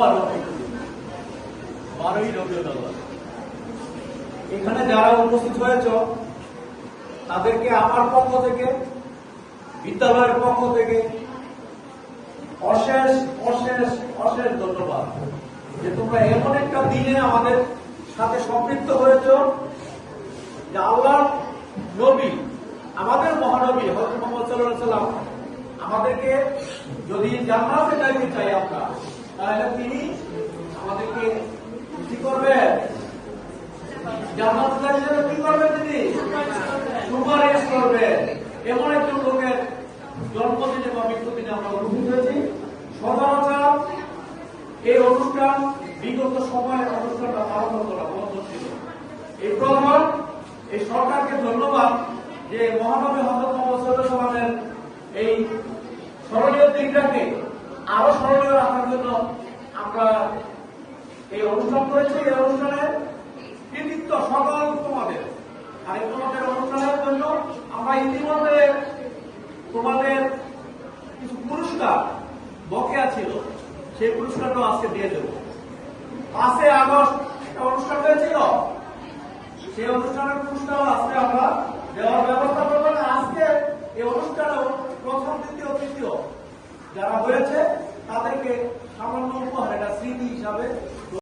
12ই রবিউল আউয়াল। এখানে যারা উপস্থিত হয়েছ তাদেরকে আমার পক্ষ থেকে, বিদ্যালয়ের পক্ষ থেকে অশেষ অশেষ অশেষ ধন্যবাদ যে তোমরা এমন একটা দিনে আমাদের সাথে সম্পৃক্ত হয়েছ যে আল্লাহ নবী, আমাদের মহানবী হযরত মুহাম্মদ সাল্লাল্লাহু আলাইহি ওয়াসাল্লাম আমাদেরকে যদি জান্নাতে যাইতে চাই আমরা, তাহলে তিনি আমাদেরকে কি করবেন? জান্নাতে যাইতে গেলে কি করবেন? তিনি সুপারিশ করবেন। এমন একজন লোকের জন্মদিনে বা মৃত্যুদিনে আমরা উপস্থিত হয়েছি। সচরাচর এই অনুষ্ঠান বিগত সময়ের অনুষ্ঠানটা পালন হতো না, বন্ধ ছিল। এই প্রথম এই সরকারকে ধন্যবাদ যে মহানবী হযরত মুহাম্মদ সাল্লাল্লাহু আলাইহি ওয়াসাল্লামের এই স্মরণীয় দিনটাকে আরো স্মরণীয় রাখার জন্য আমরা এই অনুষ্ঠান করেছি। এই অনুষ্ঠানে কৃতিত্ব সকল তোমাদের। আর এই তোমাদের অনুষ্ঠানের জন্য আমরা ইতিমধ্যে তোমাদের কিছু পুরস্কার বকেয়া ছিল, সেই পুরস্কারটাও আজকে দিয়ে দেব। 5 আগস্ট একটা অনুষ্ঠান হয়েছিল, সেই অনুষ্ঠানের পুরস্কার আজকে আমরা দেওয়ার ব্যবস্থা করবো। আজকে এই অনুষ্ঠানেও প্রথম, দ্বিতীয়, তৃতীয় যারা হয়েছে তাদেরকে সামান্য উপহার, এটা স্মৃতি হিসাবে